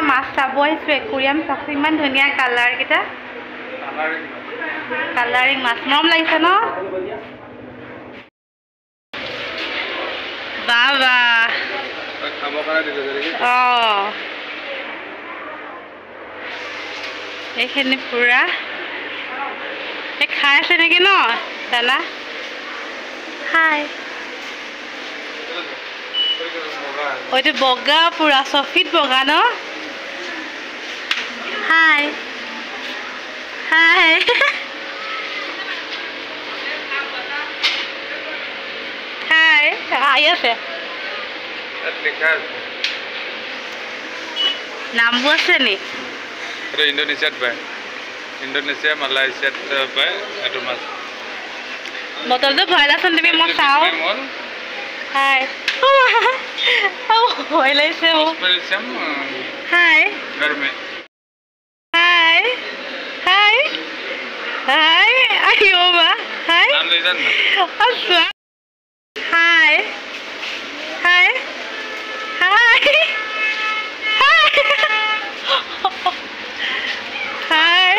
মাছ চাব আহিছো একুৰিয়াম চাইছো ইমান ধুনীয়া কালাৰ কেইটা কালাৰিং মাছ মৰম লাগিছে ন বাবা এইখিনি পুৰা খাই আছে নেকি ন দাদা হাই ওইটো বগা পুৰা সফিট বগা ন হাই হাই হাই আই আছে নামবো আছে নি এটা ইন্দোনেছিয়াত পায় ইন্দোনেছিয়া মালয়েছিয়াত পায় এটো মাছ বটলটো ভৰালাচোন তুমি মই চাও হাই ভয় লাগিছে হাই হাই হাই হাই আইও বা হাই আচ্ছা হাই হাই হাই হাই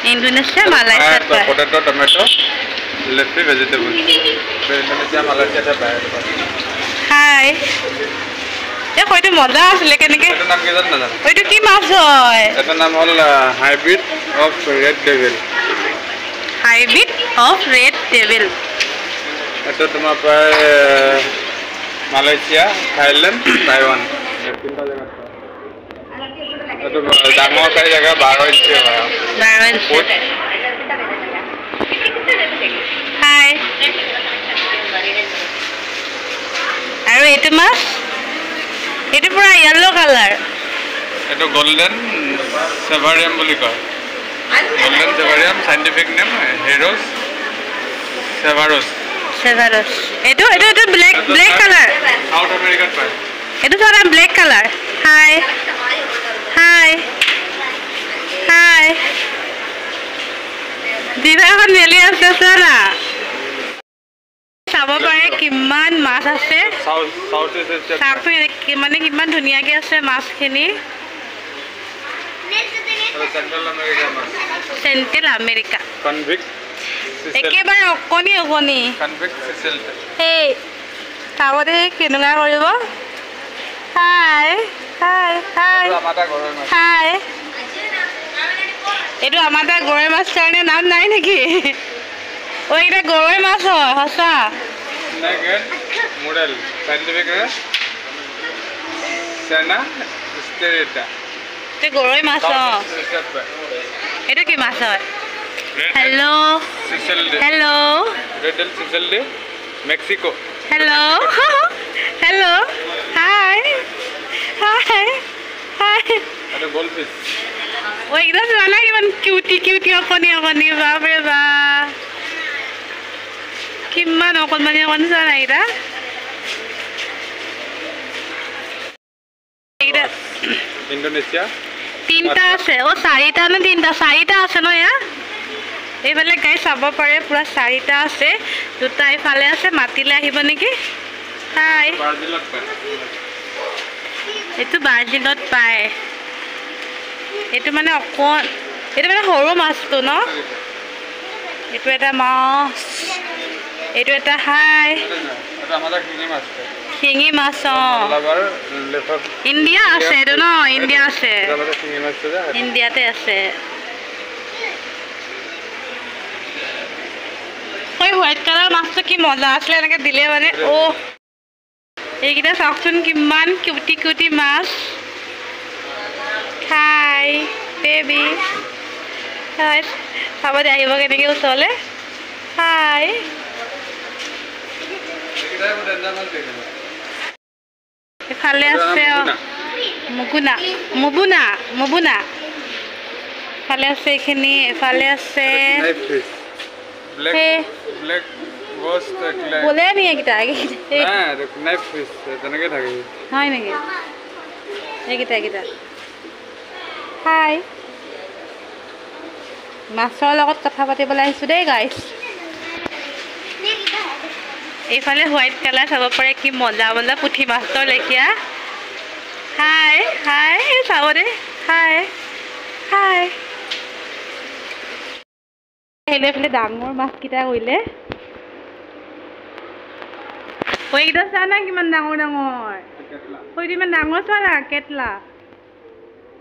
Indonesia Malaysia potato tomato leafy vegetable Indonesia Malaysia ta pae Hi এ কইটো মজা আছে কেনেকে এটার নাম কি জানো না ওইটো কি মাছ হয় এটার নাম হল হাইব্রিড অফ রেড ডেভিল এটা তোমার পায় মালয়েশিয়া থাইল্যান্ড তাইওয়ান তিনটা জায়গা এটা ডাঙৰ সাইজ জায়গা 12 ইঞ্চি হয় 12 ইঞ্চি হাই আৰু এইটো মাছ এইটো পুৰা ইয়েলো কালাৰ এটা গোল্ডেন সেভাৰিয়াম বুলি কয় গোল্ডেন সেভাৰিয়াম সাইন্টিফিক নেম হেৰোস সেভাৰোস এইটো ব্ল্যাক কালাৰ সাউথ আমেৰিকাত পায় এইটো ধৰা ব্ল্যাক কালাৰ হাই হাই হাই দিদাখন মেলি আছে সাৰা চাব পাৰে কিমান মাছ আছে সাউথ এশিয়া চাকটো মানে কিমান ধুনীয়াকে আছে মাছখিনি সেন্ট্রাল আমেরিকা কনভিক্ট একেবাৰে অকণি কনভিক্ট সিসেল এই চাবতে কেনেকুৱা কৰিব হাই হাই হাই হাই এইটো আমাৰ তাৰ গৰৈ মাছ কাৰণে নাম নাই নেকি ও এটা গৰৈ মাছ হয় সঁচা নেগেট মডেল সাইন্টিফিক সেনা স্টেৰিটা তে গৰৈ মাছ এটা কি মাছ হয় হেল্ল' রেড ডেল সিসেল ডে Mexico hello' hi hi hi এটা গোল্ডফিশ ও একদম জানা কিমান কিউটি অকণি বাপৰে বা কিমান অকণমানি জানা এইটা ইন্দোনেছিয়া তিনটা আছে ও চাৰিটা নে চাৰিটা আছে ন ইয়া এইফালে গাই চাব পাৰে পুৰা চাৰিটা আছে দুটা এইফালে আছে মাতিলে আহিব নেকি হাই এইটো বাৰ্জিলত পায় এইটো মানে এইটো মানে সৰু মাছটো ন এইটো এটা মাছ এইটো এটা হাই শিঙি মাছ ইণ্ডিয়া আছে এইটো ন ইণ্ডিয়া আছে ইণ্ডিয়াতে আছে ওই হোয়াইট কালার মাছটো কি মজা আসলে এনেকে দিলে মানে ও এইকেইটা চাওকচোন কিমান কিউটি মাছ হাই বেবি হাই চাব দে আহিব কেনেকৈ ওচৰলৈ হাই এফালে আছে মুবুনা এফালে আছে এইখিনি এফালে আছে ব্ল্যাক গোস্ট বলে নি এইকেইটা হ্যাঁ নাইফ ফিশ তেনেকৈ থাকে হয় নেকি এইকেইটা হাই মাছৰ লগত কথা পাতিবলৈ আহিছোঁ দেই গাইছ এইফালে হোৱাইট কালাৰ চাব পাৰে কি মজা মজা পুঠি মাছৰ লেখীয়া হাই হাই চাব দে হাই হাই আহিলে এইফালে ডাঙৰ মাছকেইটা কৰিলে এইকেইটা চোৱা না কিমান ডাঙৰ ডাঙৰ হয়তো ইমান ডাঙৰ চোৱা না কেটলা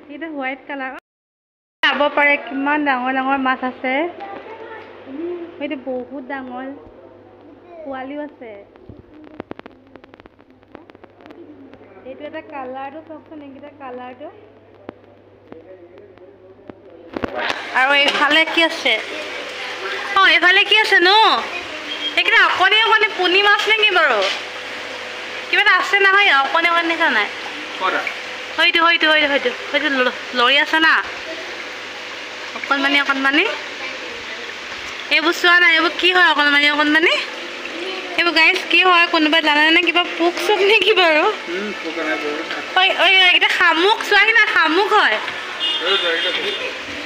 এইকেইটা হোৱাইট কালাৰ চাব পাৰে কিমান ডাঙৰ ডাঙৰ মাছ আছে হয়তো বহুত ডাঙৰ পোৱালিও আছে এইটো এটা কালাৰটো চাওকচোন এইকেইটা কালাৰটো আৰু এইফালে কি আছে অঁ এইফালে কি আছে ন এইকেইটা অকণি অকণি পুনি মাছ নেকি বাৰু কিবা এটা আছে নহয় অকণি অকণি দেখা নাই হয়তো হয়তো হয়তো হয়তো হয়তো লৰি আছে না অকণমানি অকণমানি এইবোৰ চোৱা নাই এইবোৰ কি হয় অকণমানি অকণমানি এইবোৰ গাইজ কি হয় কোনোবাই জানেনে কিবা পোক চোক নেকি বাৰু এইকেইটা শামুক চোৱাহি না শামুক হয়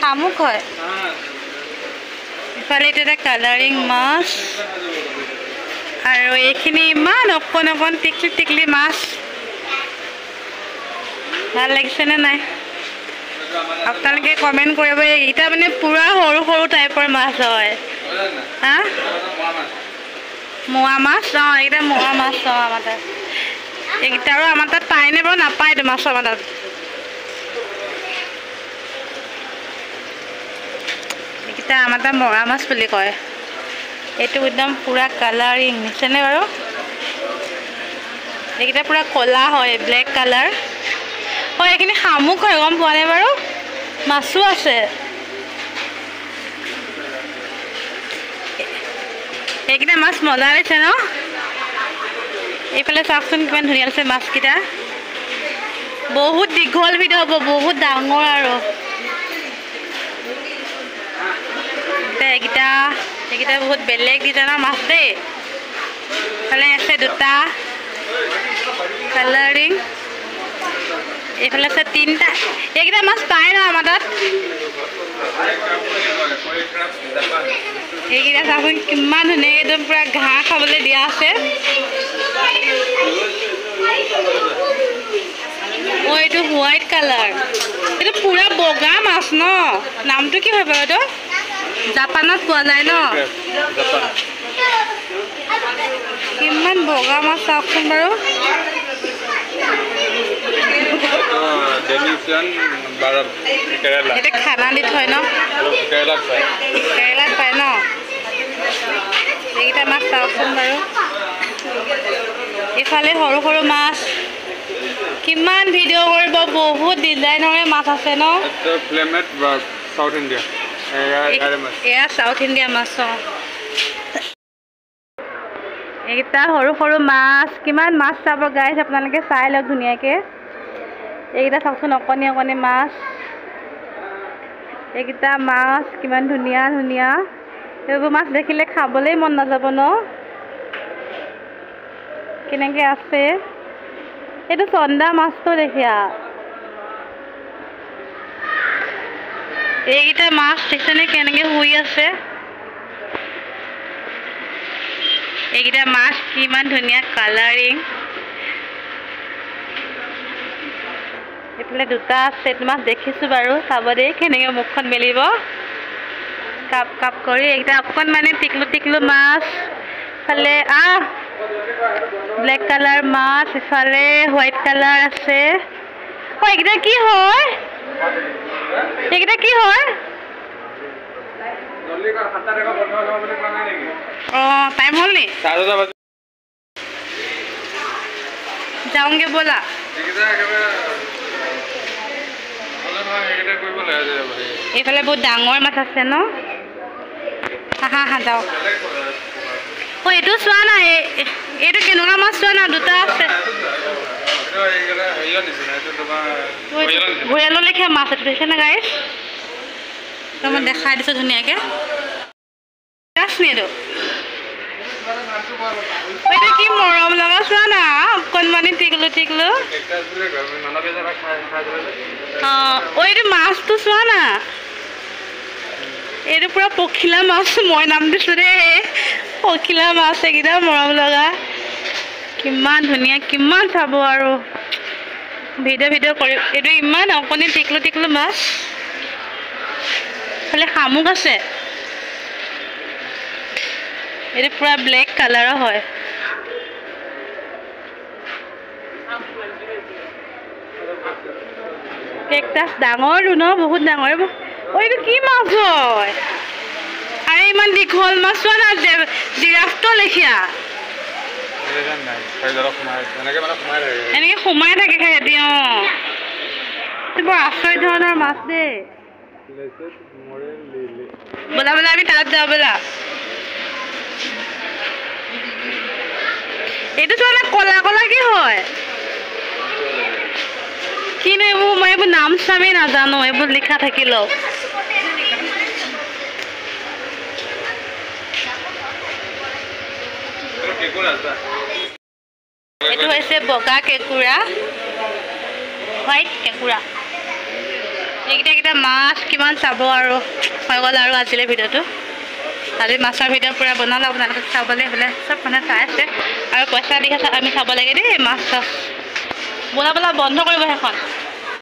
শামুক হয় ইফালে এইটো এটা কালাৰিং মাছ আৰু এইখিনি ইমান অকণ অকণ টিকলি টিকলি মাছ ভাল লাগিছেনে নাই আপোনালোকে কমেণ্ট কৰিব এইকেইটা মানে পূৰা সৰু সৰু টাইপৰ মাছ হয় হা মোৱা মাছ অঁ এইকেইটা মোৱা মাছ অঁ আমাৰ তাত এইকেইটা আৰু আমাৰ তাত পায়নে বাৰু নাপায়তো মাছ আমাৰ তাত এইকেইটা আমাৰ তাত মৰা মাছ বুলি কয় এইটো একদম পূৰা কালাৰিং নিছেনে বাৰু এইকেইটা পূৰা ক'লা হয় ব্লেক কালাৰ হয় এইখিনি শামুক হয় গম পোৱা নাই বাৰু মাছো আছে এইকেইটা মাছ মজা লাগিছে ন এইফালে চাওকচোন কিমান ধুনীয়া লাগিছে মাছকেইটা বহুত দীঘল ভিডিঅ' হ'ব বহুত ডাঙৰ আৰু এইকেইটা বহুত বেলেগ ডিজাইনৰ মাছ দেই এইফালে আছে দুটা কালাৰিং এইফালে আছে তিনিটা এইকেইটা মাছ পায় ন আমাৰ তাত এইকেইটা চাচোন কিমান ধুনীয়াকৈ একদম পূৰা ঘাঁহ খাবলৈ দিয়া আছে অঁ এইটো হোৱাইট কালাৰ এইটো পূৰা বগা মাছ ন নামটো কি হয় বাৰু এইটো জাপানত পোৱা যায় ন কিমান বগা মাছ চাওকচোন বাৰু এতিয়া খানা দি থয় ন কেৰেলাত পায় ন এইকেইটা মাছ চাওকচোন বাৰু এইফালে সৰু সৰু মাছ কিমান ভিডিঅ' কৰিব বহুত ডিজাইনৰে মাছ আছে ন এয়া সাউথ ইণ্ডিয়া মাছ এইকেইটা সৰু সৰু মাছ কিমান মাছ চাব গাইছ আপোনালোকে চাই লওক ধুনীয়াকৈ এইকেইটা চাওকচোন অকণি অকণি মাছ এইকেইটা মাছ কিমান ধুনীয়া ধুনীয়া এইবোৰ মাছ দেখিলে খাবলৈ মন নাযাব ন কেনেকৈ আছে এইটো চন্দা মাছটো দেখিয়া এইকেইটা মাছ দেখিছেনে কেনেকৈ শুই আছে এইকেইটা মাছ কিমান ধুনীয়া কালাৰিং এইফালে দুটা চেট মাছ দেখিছোঁ বাৰু চাব দেই কেনেকৈ মুখখন মেলিব কাপ কাপ কৰি এইকেইটা অকণমানে টিকলু টিকলু মাছ ইফালে ব্লেক কালাৰ মাছ ইফালে হোৱাইট কালাৰ আছে অঁ এইকেইটা কি হয় এইকেইটা কি হয় অঁ টাইম হ'ল নি যাওঁগে ব'লা এইফালে বহুত ডাঙৰ মাছ আছে ন হা হা যাওক অঁ এইটো চোৱা না এইটো কেনেকুৱা মাছ চোৱা না দুটা আছে ঘৰিয়ালৰ লেখীয়া মাছ এইটো দেখিছে নে গাইছ মই দেখাই দিছোঁ ধুনীয়াকৈ এইটো এইটো কি মৰম লগা চোৱা না অকণমানি টিকলু টিকলু অঁ এইটো মাছটো চোৱা না এইটো পূৰা পখিলা মাছ মই নাম দিছোঁ দেই পখিলা মাছ এইকেইটা মৰম লগা কিমান ধুনীয়া কিমান চাব আৰু ভিডিঅ' কৰি এইটো ইমান অকণি টিকলু মাছ খালি শামুক আছে এইটো পুৰা ব্লেক কালাৰৰ হয় কেকটাছ ডাঙৰটো ন বহুত ডাঙৰ এইটো কি মাছ হয় আৰে ইমান দীঘল মাছ চোৱা না জিৰাফটো লেখীয়া এনেকে সোমাই থাকে সিহঁতি বৰ আচৰিত ধৰণৰ মাছ দেই ব'লা আমি তাত যাওঁ ব'লা এইটো চোৱা না কলা কি হয় কিনো এইবোৰ মই এইবোৰ নাম চামেই নাজানো এইবোৰ লিখা থাকিলেও এইটো হৈছে বগা কেঁকুৰা হোৱাইট কেঁকুৰা এইকেইটা মাছ কিমান চাব আৰু হৈ গ'ল আৰু আজিলৈ ভিডিঅ'টো আজি মাছৰ ভিডিঅ' পূৰা বনালোঁ আপোনালোকে চাবলৈ হ'লে চব মানুহে চাই আছে আৰু পইচা দি আছে আমি চাব লাগে দেই মাছ চাছ বন্ধ কৰিব সেইখন